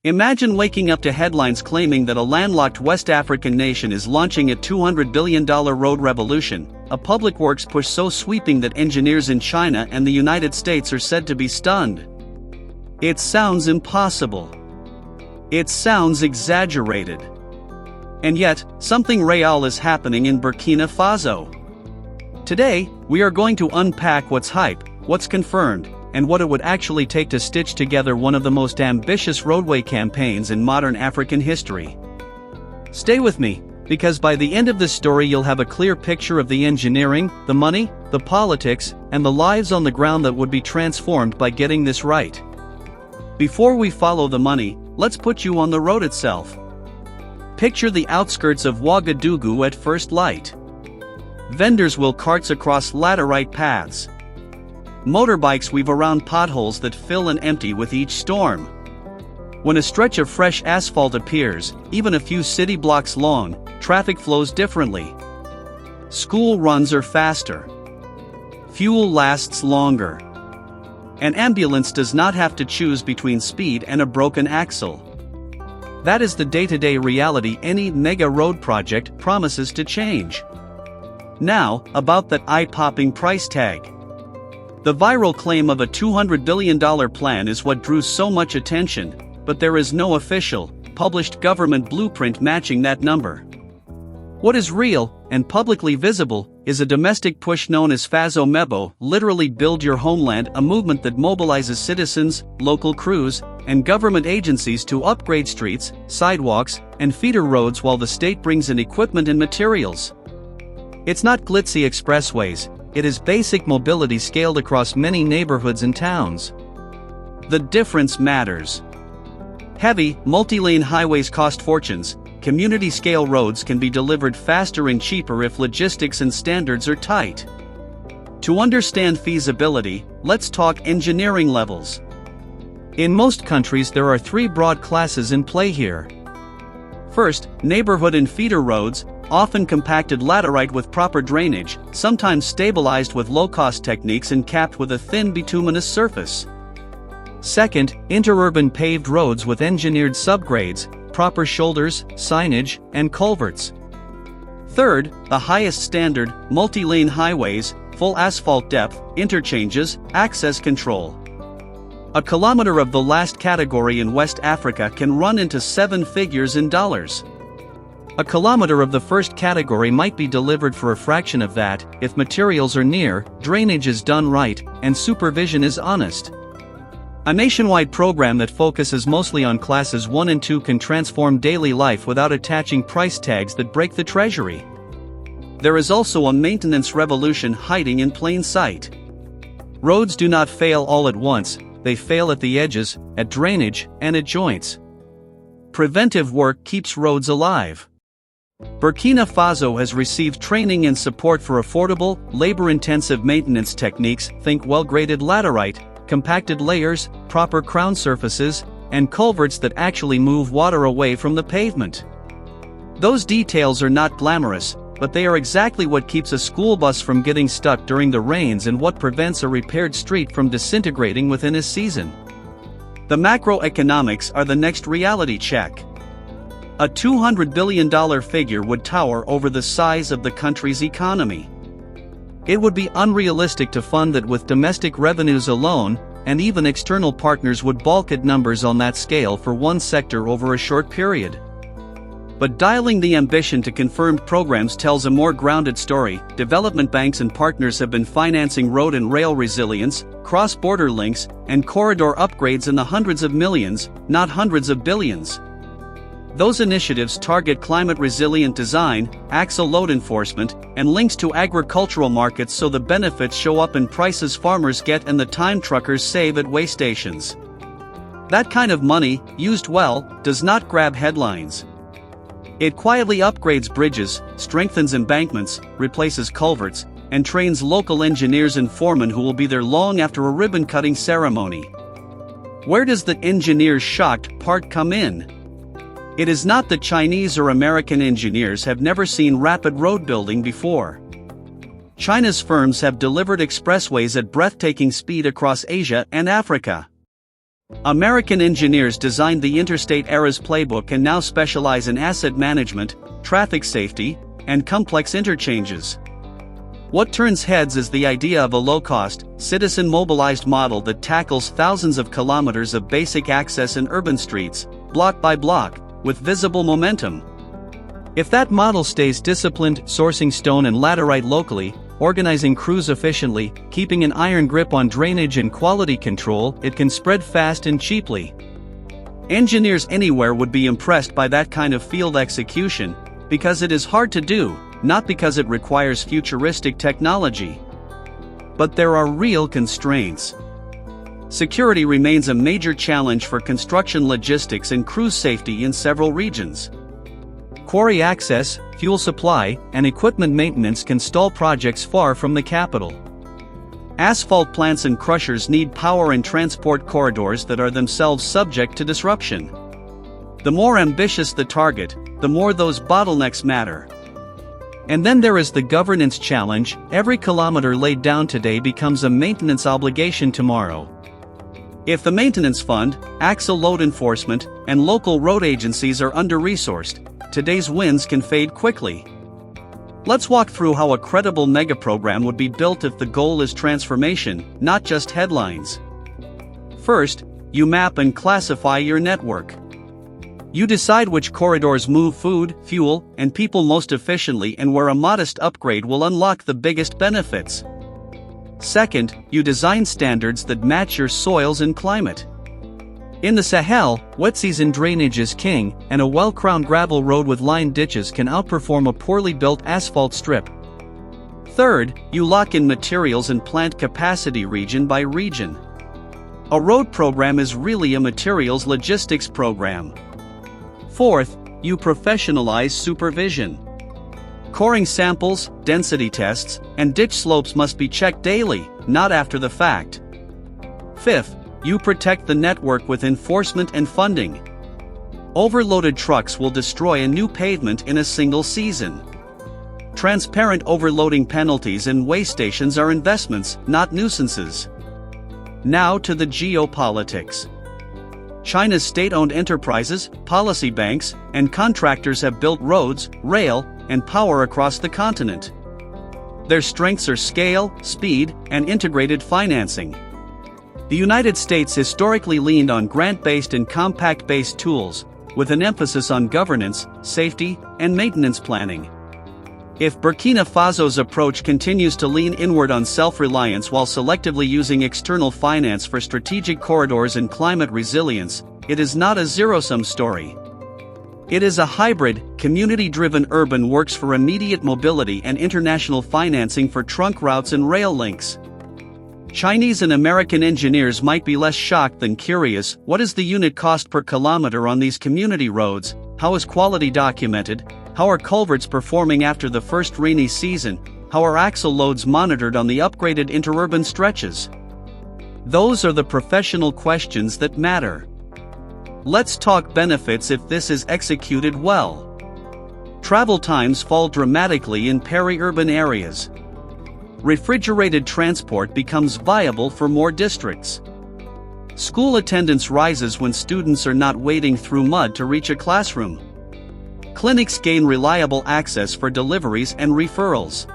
Imagine waking up to headlines claiming that a landlocked West African nation is launching a $200 billion road revolution, a public works push so sweeping that engineers in China and the United States are said to be stunned. It sounds impossible. It sounds exaggerated. And yet, something real is happening in Burkina Faso. Today, we are going to unpack what's hype, what's confirmed, and what it would actually take to stitch together one of the most ambitious roadway campaigns in modern African history. Stay with me, because by the end of this story you'll have a clear picture of the engineering, the money, the politics, and the lives on the ground that would be transformed by getting this right. Before we follow the money, let's put you on the road itself. Picture the outskirts of Ouagadougou at first light. Vendors wheel carts across laterite paths. Motorbikes weave around potholes that fill and empty with each storm. When a stretch of fresh asphalt appears, even a few city blocks long, traffic flows differently. School runs are faster. Fuel lasts longer. An ambulance does not have to choose between speed and a broken axle. That is the day-to-day reality any mega road project promises to change. Now, about that eye-popping price tag. The viral claim of a $200 billion plan is what drew so much attention, but there is no official, published government blueprint matching that number. What is real, and publicly visible, is a domestic push known as Faso Mebo, literally Build Your Homeland, a movement that mobilizes citizens, local crews, and government agencies to upgrade streets, sidewalks, and feeder roads while the state brings in equipment and materials. It's not glitzy expressways. It is basic mobility scaled across many neighborhoods and towns. The difference matters. Heavy, multi-lane highways cost fortunes. Community-scale roads can be delivered faster and cheaper if logistics and standards are tight. To understand feasibility, let's talk engineering levels. In most countries there are three broad classes in play here. First, neighborhood and feeder roads, often compacted laterite with proper drainage, sometimes stabilized with low-cost techniques and capped with a thin bituminous surface. Second, interurban paved roads with engineered subgrades, proper shoulders, signage, and culverts. Third, the highest standard, multi-lane highways, full asphalt depth, interchanges, access control. A kilometer of the last category in West Africa can run into 7 figures in dollars. A kilometer of the first category might be delivered for a fraction of that, if materials are near, drainage is done right, and supervision is honest. A nationwide program that focuses mostly on classes 1 and 2 can transform daily life without attaching price tags that break the treasury. There is also a maintenance revolution hiding in plain sight. Roads do not fail all at once, they fail at the edges, at drainage, and at joints. Preventive work keeps roads alive. Burkina Faso has received training and support for affordable, labor-intensive maintenance techniques. Think well-graded laterite, compacted layers, proper crown surfaces, and culverts that actually move water away from the pavement. Those details are not glamorous, but they are exactly what keeps a school bus from getting stuck during the rains and what prevents a repaired street from disintegrating within a season. The macroeconomics are the next reality check. A $200 billion figure would tower over the size of the country's economy. It would be unrealistic to fund it with domestic revenues alone, and even external partners would balk at numbers on that scale for one sector over a short period. But dialing the ambition to confirmed programs tells a more grounded story. Development banks and partners have been financing road and rail resilience, cross-border links, and corridor upgrades in the hundreds of millions, not hundreds of billions. Those initiatives target climate-resilient design, axle load enforcement, and links to agricultural markets so the benefits show up in prices farmers get and the time truckers save at way stations. That kind of money, used well, does not grab headlines. It quietly upgrades bridges, strengthens embankments, replaces culverts, and trains local engineers and foremen who will be there long after a ribbon-cutting ceremony. Where does the engineer's shocked part come in? It is not that Chinese or American engineers have never seen rapid road building before. China's firms have delivered expressways at breathtaking speed across Asia and Africa. American engineers designed the interstate era's playbook and now specialize in asset management, traffic safety, and complex interchanges. What turns heads is the idea of a low-cost, citizen-mobilized model that tackles thousands of kilometers of basic access in urban streets, block by block, with visible momentum. If that model stays disciplined, sourcing stone and laterite locally, organizing crews efficiently, keeping an iron grip on drainage and quality control, it can spread fast and cheaply. Engineers anywhere would be impressed by that kind of field execution, because it is hard to do, not because it requires futuristic technology. But there are real constraints. Security remains a major challenge for construction logistics and crew safety in several regions. Quarry access, fuel supply, and equipment maintenance can stall projects far from the capital. Asphalt plants and crushers need power and transport corridors that are themselves subject to disruption. The more ambitious the target, the more those bottlenecks matter. And then there is the governance challenge. Every kilometer laid down today becomes a maintenance obligation tomorrow. If the maintenance fund, axle load enforcement, and local road agencies are under-resourced, today's wins can fade quickly. Let's walk through how a credible megaprogram would be built if the goal is transformation, not just headlines. First, you map and classify your network. You decide which corridors move food, fuel, and people most efficiently and where a modest upgrade will unlock the biggest benefits. Second, you design standards that match your soils and climate. In the Sahel, wet season drainage is king, and a well-crowned gravel road with lined ditches can outperform a poorly built asphalt strip. Third, you lock in materials and plant capacity region by region. A road program is really a materials logistics program. Fourth, you professionalize supervision. Coring samples, density tests, and ditch slopes must be checked daily, not after the fact. Fifth, you protect the network with enforcement and funding. Overloaded trucks will destroy a new pavement in a single season. Transparent overloading penalties and weigh stations are investments, not nuisances. Now to the geopolitics. China's state-owned enterprises, policy banks, and contractors have built roads, rail, and power across the continent. Their strengths are scale, speed, and integrated financing. The United States historically leaned on grant-based and compact-based tools, with an emphasis on governance, safety, and maintenance planning. If Burkina Faso's approach continues to lean inward on self-reliance while selectively using external finance for strategic corridors and climate resilience, it is not a zero-sum story. It is a hybrid, community-driven urban works for immediate mobility and international financing for trunk routes and rail links. Chinese and American engineers might be less shocked than curious. What is the unit cost per kilometer on these community roads? How is quality documented? How are culverts performing after the first rainy season? How are axle loads monitored on the upgraded interurban stretches? Those are the professional questions that matter. Let's talk benefits if this is executed well. Travel times fall dramatically in peri-urban areas. Refrigerated transport becomes viable for more districts. School attendance rises when students are not wading through mud to reach a classroom. Clinics gain reliable access for deliveries and referrals.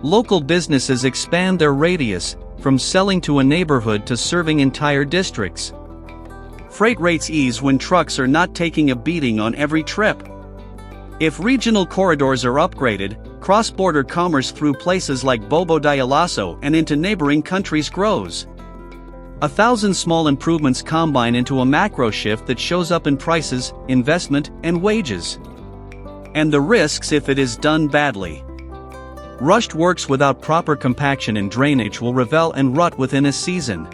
Local businesses expand their radius, from selling to a neighborhood to serving entire districts. Freight rates ease when trucks are not taking a beating on every trip. If regional corridors are upgraded, cross-border commerce through places like Bobo Dioulasso and into neighboring countries grows. 1,000 small improvements combine into a macro shift that shows up in prices, investment, and wages. And the risks if it is done badly. Rushed works without proper compaction and drainage will revel and rut within a season.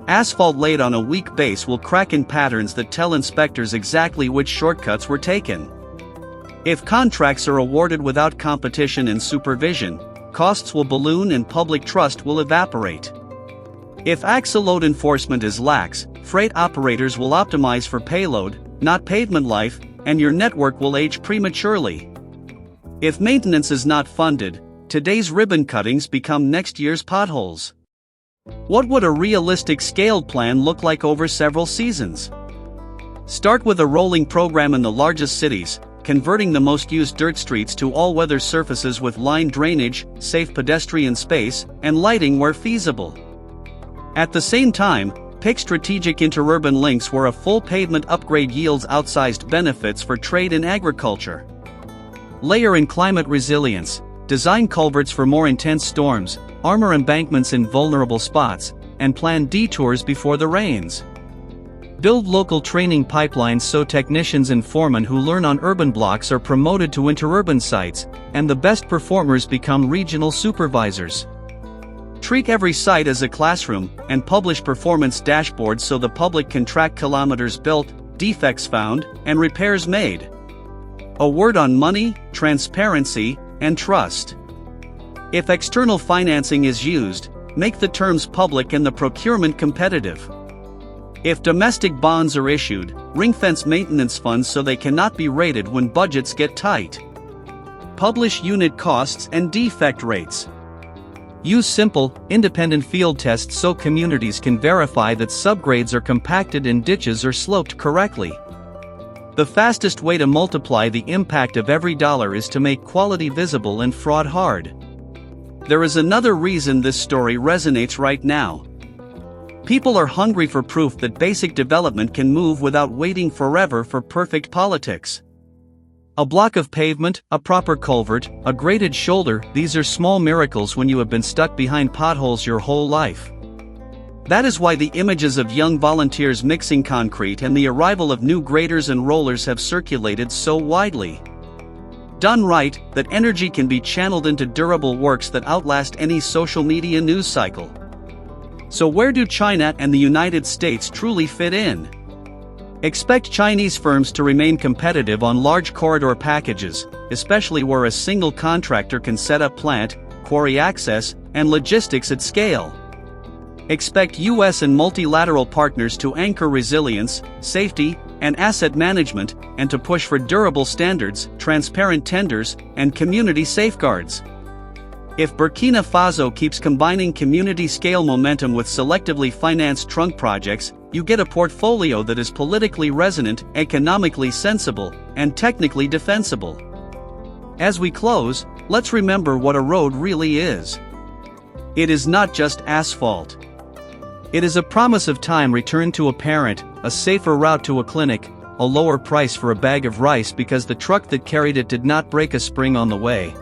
Asphalt laid on a weak base will crack in patterns that tell inspectors exactly which shortcuts were taken. If contracts are awarded without competition and supervision, costs will balloon and public trust will evaporate. If axle load enforcement is lax, freight operators will optimize for payload, not pavement life, and your network will age prematurely. If maintenance is not funded, today's ribbon cuttings become next year's potholes. What would a realistic scaled plan look like over several seasons? Start with a rolling program in the largest cities, converting the most used dirt streets to all-weather surfaces with lined drainage, safe pedestrian space, and lighting where feasible. At the same time, pick strategic interurban links where a full pavement upgrade yields outsized benefits for trade and agriculture. Layer in climate resilience, design culverts for more intense storms, armor embankments in vulnerable spots, and plan detours before the rains. Build local training pipelines so technicians and foremen who learn on urban blocks are promoted to interurban sites, and the best performers become regional supervisors. Treat every site as a classroom, and publish performance dashboards so the public can track kilometers built, defects found, and repairs made. A word on money, transparency, and trust. If external financing is used, make the terms public and the procurement competitive. If domestic bonds are issued, ring-fence maintenance funds so they cannot be raided when budgets get tight. Publish unit costs and defect rates. Use simple, independent field tests so communities can verify that subgrades are compacted and ditches are sloped correctly. The fastest way to multiply the impact of every dollar is to make quality visible and fraud hard. There is another reason this story resonates right now. People are hungry for proof that basic development can move without waiting forever for perfect politics. A block of pavement, a proper culvert, a graded shoulder, these are small miracles when you have been stuck behind potholes your whole life. That is why the images of young volunteers mixing concrete and the arrival of new graders and rollers have circulated so widely. Done right, that energy can be channeled into durable works that outlast any social media news cycle. So where do China and the United States truly fit in? Expect Chinese firms to remain competitive on large corridor packages, especially where a single contractor can set up plant, quarry access, and logistics at scale. Expect US and multilateral partners to anchor resilience, safety, and asset management, and to push for durable standards, transparent tenders, and community safeguards. If Burkina Faso keeps combining community-scale momentum with selectively financed trunk projects, you get a portfolio that is politically resonant, economically sensible, and technically defensible. As we close, let's remember what a road really is. It is not just asphalt. It is a promise of time returned to a parent, a safer route to a clinic, a lower price for a bag of rice because the truck that carried it did not break a spring on the way.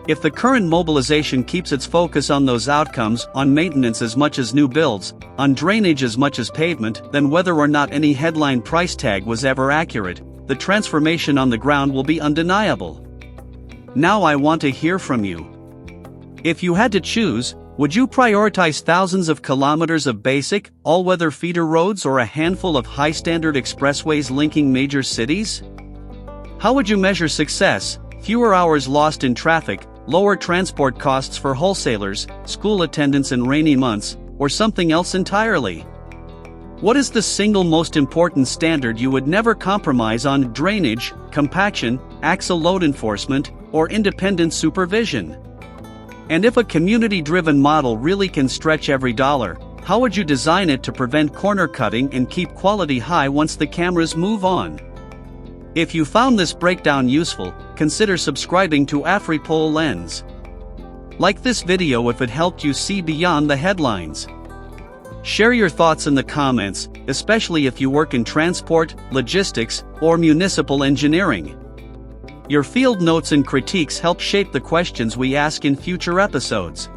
If the current mobilization keeps its focus on those outcomes, on maintenance as much as new builds, on drainage as much as pavement, then whether or not any headline price tag was ever accurate, the transformation on the ground will be undeniable. Now I want to hear from you. If you had to choose, would you prioritize thousands of kilometers of basic, all-weather feeder roads or a handful of high-standard expressways linking major cities? How would you measure success? Fewer hours lost in traffic, lower transport costs for wholesalers, school attendance in rainy months, or something else entirely? What is the single most important standard you would never compromise on? Drainage, compaction, axle load enforcement, or independent supervision? And if a community-driven model really can stretch every dollar, how would you design it to prevent corner cutting and keep quality high once the cameras move on? If you found this breakdown useful, consider subscribing to AfriPol Lens. Like this video if it helped you see beyond the headlines. Share your thoughts in the comments, especially if you work in transport, logistics, or municipal engineering. Your field notes and critiques help shape the questions we ask in future episodes.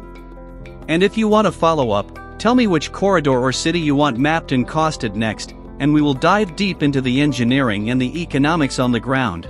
And if you want to follow up, tell me which corridor or city you want mapped and costed next, and we will dive deep into the engineering and the economics on the ground.